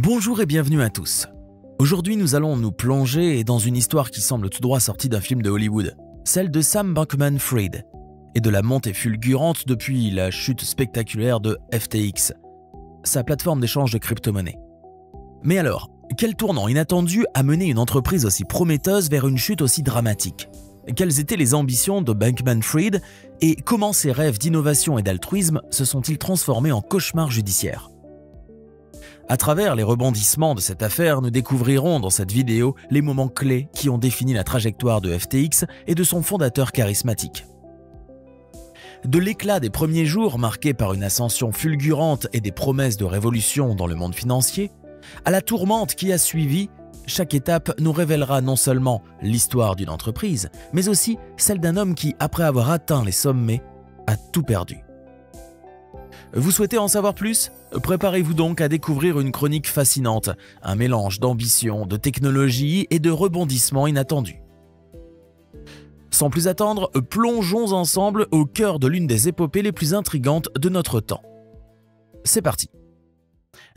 Bonjour et bienvenue à tous. Aujourd'hui, nous allons nous plonger dans une histoire qui semble tout droit sortie d'un film de Hollywood, celle de Sam Bankman-Fried, et de la montée fulgurante depuis la chute spectaculaire de FTX, sa plateforme d'échange de crypto-monnaies. Mais alors, quel tournant inattendu a mené une entreprise aussi prometteuse vers une chute aussi dramatique? Quelles étaient les ambitions de Bankman-Fried et comment ses rêves d'innovation et d'altruisme se sont-ils transformés en cauchemars judiciaires? À travers les rebondissements de cette affaire, nous découvrirons dans cette vidéo les moments clés qui ont défini la trajectoire de FTX et de son fondateur charismatique. De l'éclat des premiers jours marqués par une ascension fulgurante et des promesses de révolution dans le monde financier, à la tourmente qui a suivi, chaque étape nous révélera non seulement l'histoire d'une entreprise, mais aussi celle d'un homme qui, après avoir atteint les sommets, a tout perdu. Vous souhaitez en savoir plus? Préparez-vous donc à découvrir une chronique fascinante, un mélange d'ambition, de technologie et de rebondissements inattendus. Sans plus attendre, plongeons ensemble au cœur de l'une des épopées les plus intrigantes de notre temps. C'est parti!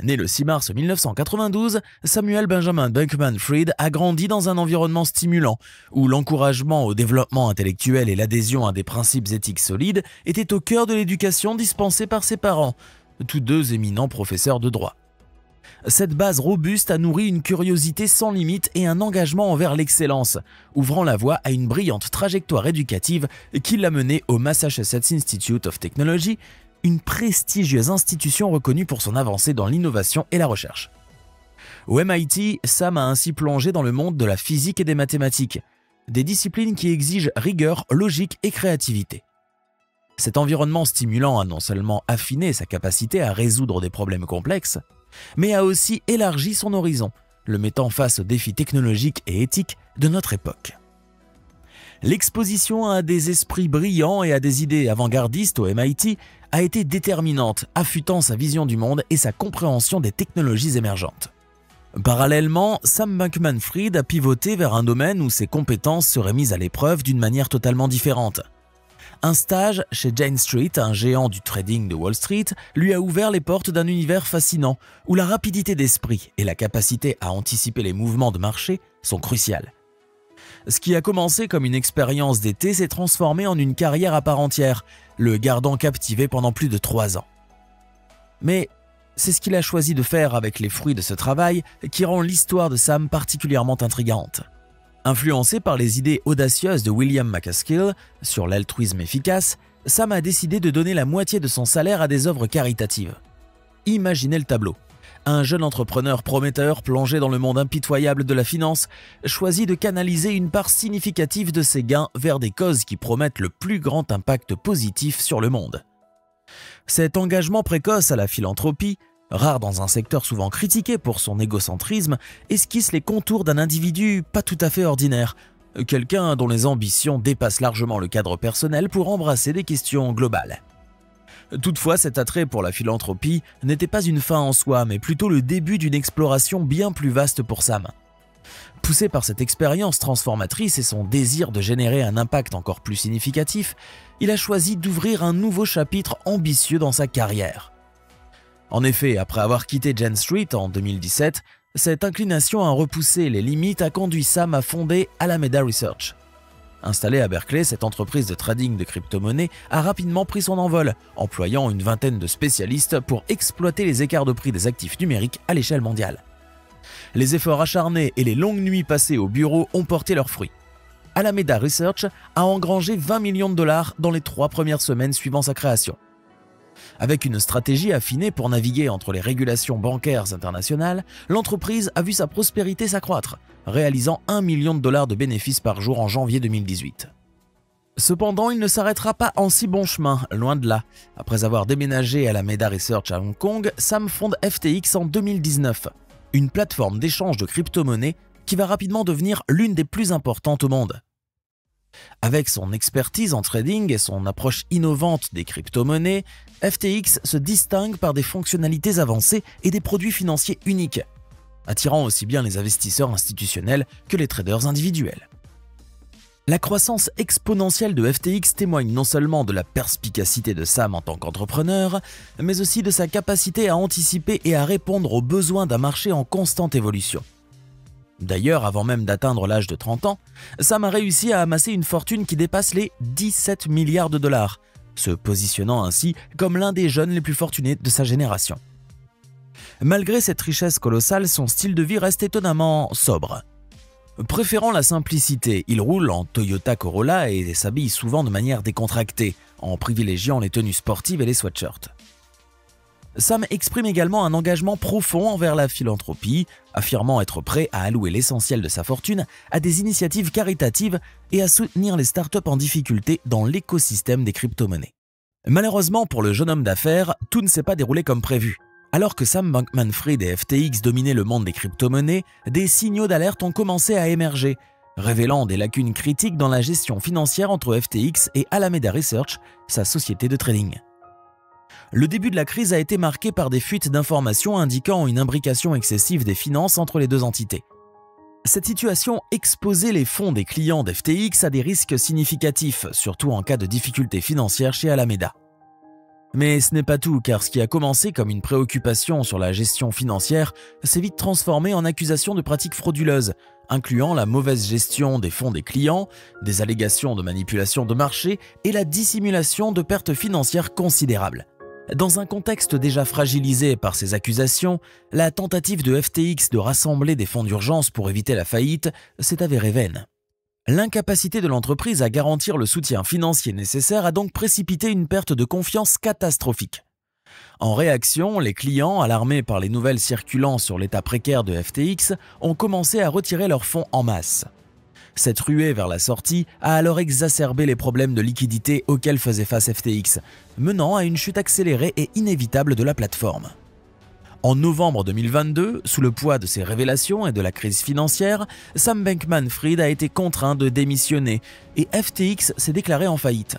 Né le 6 mars 1992, Samuel Benjamin Bankman-Fried a grandi dans un environnement stimulant, où l'encouragement au développement intellectuel et l'adhésion à des principes éthiques solides étaient au cœur de l'éducation dispensée par ses parents, tous deux éminents professeurs de droit. Cette base robuste a nourri une curiosité sans limite et un engagement envers l'excellence, ouvrant la voie à une brillante trajectoire éducative qui l'a mené au Massachusetts Institute of Technology, une prestigieuse institution reconnue pour son avancée dans l'innovation et la recherche. Au MIT, Sam a ainsi plongé dans le monde de la physique et des mathématiques, des disciplines qui exigent rigueur, logique et créativité. Cet environnement stimulant a non seulement affiné sa capacité à résoudre des problèmes complexes, mais a aussi élargi son horizon, le mettant face aux défis technologiques et éthiques de notre époque. L'exposition à des esprits brillants et à des idées avant-gardistes au MIT a été déterminante, affûtant sa vision du monde et sa compréhension des technologies émergentes. Parallèlement, Sam Bankman-Fried a pivoté vers un domaine où ses compétences seraient mises à l'épreuve d'une manière totalement différente. Un stage chez Jane Street, un géant du trading de Wall Street, lui a ouvert les portes d'un univers fascinant où la rapidité d'esprit et la capacité à anticiper les mouvements de marché sont cruciales. Ce qui a commencé comme une expérience d'été s'est transformé en une carrière à part entière, le gardant captivé pendant plus de 3 ans. Mais c'est ce qu'il a choisi de faire avec les fruits de ce travail qui rend l'histoire de Sam particulièrement intrigante. Influencé par les idées audacieuses de William McCaskill sur l'altruisme efficace, Sam a décidé de donner la moitié de son salaire à des œuvres caritatives. Imaginez le tableau. Un jeune entrepreneur prometteur plongé dans le monde impitoyable de la finance choisit de canaliser une part significative de ses gains vers des causes qui promettent le plus grand impact positif sur le monde. Cet engagement précoce à la philanthropie, rare dans un secteur souvent critiqué pour son égocentrisme, esquisse les contours d'un individu pas tout à fait ordinaire, quelqu'un dont les ambitions dépassent largement le cadre personnel pour embrasser des questions globales. Toutefois, cet attrait pour la philanthropie n'était pas une fin en soi, mais plutôt le début d'une exploration bien plus vaste pour Sam. Poussé par cette expérience transformatrice et son désir de générer un impact encore plus significatif, il a choisi d'ouvrir un nouveau chapitre ambitieux dans sa carrière. En effet, après avoir quitté Jane Street en 2017, cette inclination à repousser les limites a conduit Sam à fonder Alameda Research. Installée à Berkeley, cette entreprise de trading de crypto-monnaies a rapidement pris son envol, employant une vingtaine de spécialistes pour exploiter les écarts de prix des actifs numériques à l'échelle mondiale. Les efforts acharnés et les longues nuits passées au bureau ont porté leurs fruits. Alameda Research a engrangé 20 millions de dollars dans les 3 premières semaines suivant sa création. Avec une stratégie affinée pour naviguer entre les régulations bancaires internationales, l'entreprise a vu sa prospérité s'accroître, réalisant 1 million de dollars de bénéfices par jour en janvier 2018. Cependant, il ne s'arrêtera pas en si bon chemin, loin de là. Après avoir déménagé à Alameda Research à Hong Kong, Sam fonde FTX en 2019, une plateforme d'échange de crypto-monnaies qui va rapidement devenir l'une des plus importantes au monde. Avec son expertise en trading et son approche innovante des crypto-monnaies, FTX se distingue par des fonctionnalités avancées et des produits financiers uniques, attirant aussi bien les investisseurs institutionnels que les traders individuels. La croissance exponentielle de FTX témoigne non seulement de la perspicacité de Sam en tant qu'entrepreneur, mais aussi de sa capacité à anticiper et à répondre aux besoins d'un marché en constante évolution. D'ailleurs, avant même d'atteindre l'âge de 30 ans, Sam a réussi à amasser une fortune qui dépasse les 17 milliards de dollars, se positionnant ainsi comme l'un des jeunes les plus fortunés de sa génération. Malgré cette richesse colossale, son style de vie reste étonnamment sobre. Préférant la simplicité, il roule en Toyota Corolla et s'habille souvent de manière décontractée, en privilégiant les tenues sportives et les sweatshirts. Sam exprime également un engagement profond envers la philanthropie, affirmant être prêt à allouer l'essentiel de sa fortune à des initiatives caritatives et à soutenir les startups en difficulté dans l'écosystème des crypto-monnaies. Malheureusement pour le jeune homme d'affaires, tout ne s'est pas déroulé comme prévu. Alors que Sam Bankman-Fried et FTX dominaient le monde des crypto-monnaies, des signaux d'alerte ont commencé à émerger, révélant des lacunes critiques dans la gestion financière entre FTX et Alameda Research, sa société de trading. Le début de la crise a été marqué par des fuites d'informations indiquant une imbrication excessive des finances entre les deux entités. Cette situation exposait les fonds des clients d'FTX à des risques significatifs, surtout en cas de difficultés financières chez Alameda. Mais ce n'est pas tout, car ce qui a commencé comme une préoccupation sur la gestion financière s'est vite transformé en accusation de pratiques frauduleuses, incluant la mauvaise gestion des fonds des clients, des allégations de manipulation de marché et la dissimulation de pertes financières considérables. Dans un contexte déjà fragilisé par ces accusations, la tentative de FTX de rassembler des fonds d'urgence pour éviter la faillite s'est avérée vaine. L'incapacité de l'entreprise à garantir le soutien financier nécessaire a donc précipité une perte de confiance catastrophique. En réaction, les clients, alarmés par les nouvelles circulant sur l'état précaire de FTX, ont commencé à retirer leurs fonds en masse. Cette ruée vers la sortie a alors exacerbé les problèmes de liquidité auxquels faisait face FTX, menant à une chute accélérée et inévitable de la plateforme. En novembre 2022, sous le poids de ces révélations et de la crise financière, Sam Bankman-Fried a été contraint de démissionner et FTX s'est déclaré en faillite.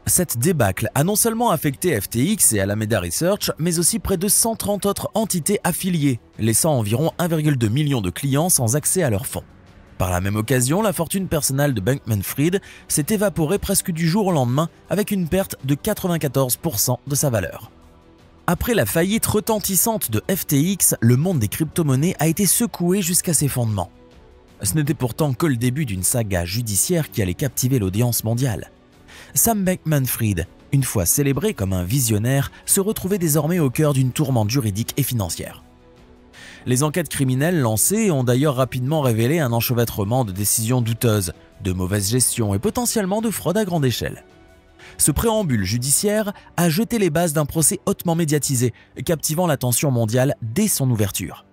Cette débâcle a non seulement affecté FTX et Alameda Research, mais aussi près de 130 autres entités affiliées, laissant environ 1,2 million de clients sans accès à leurs fonds. Par la même occasion, la fortune personnelle de Bankman-Fried s'est évaporée presque du jour au lendemain avec une perte de 94% de sa valeur. Après la faillite retentissante de FTX, le monde des crypto-monnaies a été secoué jusqu'à ses fondements. Ce n'était pourtant que le début d'une saga judiciaire qui allait captiver l'audience mondiale. Sam Bankman-Fried, une fois célébré comme un visionnaire, se retrouvait désormais au cœur d'une tourmente juridique et financière. Les enquêtes criminelles lancées ont d'ailleurs rapidement révélé un enchevêtrement de décisions douteuses, de mauvaise gestion et potentiellement de fraude à grande échelle. Ce préambule judiciaire a jeté les bases d'un procès hautement médiatisé, captivant l'attention mondiale dès son ouverture.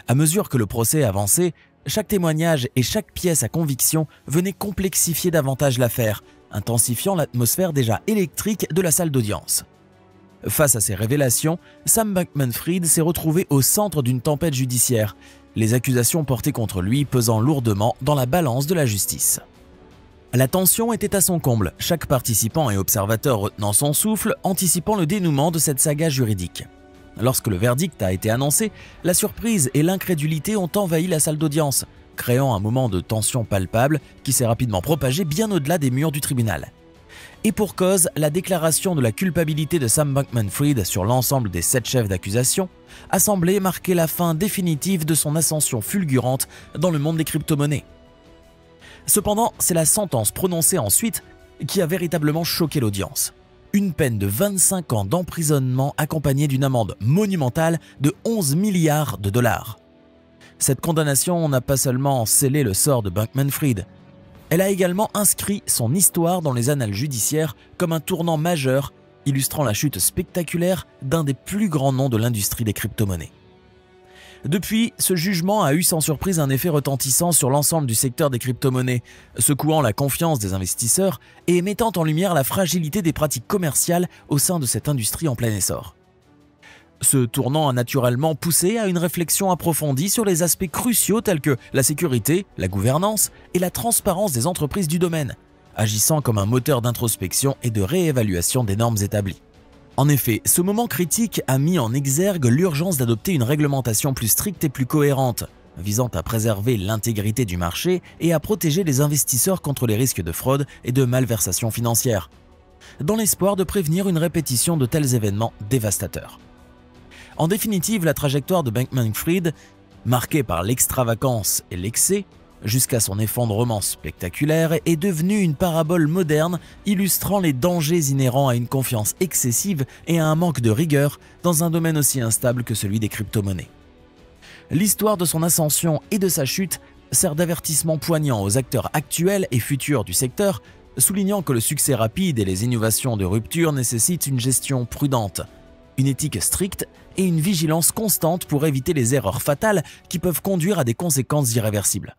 À mesure que le procès avançait, chaque témoignage et chaque pièce à conviction venait complexifier davantage l'affaire, intensifiant l'atmosphère déjà électrique de la salle d'audience. Face à ces révélations, Sam Bankman-Fried s'est retrouvé au centre d'une tempête judiciaire, les accusations portées contre lui pesant lourdement dans la balance de la justice. La tension était à son comble, chaque participant et observateur retenant son souffle, anticipant le dénouement de cette saga juridique. Lorsque le verdict a été annoncé, la surprise et l'incrédulité ont envahi la salle d'audience, créant un moment de tension palpable qui s'est rapidement propagé bien au-delà des murs du tribunal. Et pour cause, la déclaration de la culpabilité de Sam Bankman-Fried sur l'ensemble des 7 chefs d'accusation a semblé marquer la fin définitive de son ascension fulgurante dans le monde des crypto-monnaies. Cependant, c'est la sentence prononcée ensuite qui a véritablement choqué l'audience. Une peine de 25 ans d'emprisonnement accompagnée d'une amende monumentale de 11 milliards de dollars. Cette condamnation n'a pas seulement scellé le sort de Bankman-Fried, elle a également inscrit son histoire dans les annales judiciaires comme un tournant majeur, illustrant la chute spectaculaire d'un des plus grands noms de l'industrie des crypto-monnaies. Depuis, ce jugement a eu sans surprise un effet retentissant sur l'ensemble du secteur des crypto-monnaies, secouant la confiance des investisseurs et mettant en lumière la fragilité des pratiques commerciales au sein de cette industrie en plein essor. Ce tournant a naturellement poussé à une réflexion approfondie sur les aspects cruciaux tels que la sécurité, la gouvernance et la transparence des entreprises du domaine, agissant comme un moteur d'introspection et de réévaluation des normes établies. En effet, ce moment critique a mis en exergue l'urgence d'adopter une réglementation plus stricte et plus cohérente, visant à préserver l'intégrité du marché et à protéger les investisseurs contre les risques de fraude et de malversation financière, dans l'espoir de prévenir une répétition de tels événements dévastateurs. En définitive, la trajectoire de Bankman-Fried, marquée par l'extravagance et l'excès, jusqu'à son effondrement spectaculaire, est devenue une parabole moderne illustrant les dangers inhérents à une confiance excessive et à un manque de rigueur dans un domaine aussi instable que celui des crypto-monnaies. L'histoire de son ascension et de sa chute sert d'avertissement poignant aux acteurs actuels et futurs du secteur, soulignant que le succès rapide et les innovations de rupture nécessitent une gestion prudente, une éthique stricte et une vigilance constante pour éviter les erreurs fatales qui peuvent conduire à des conséquences irréversibles.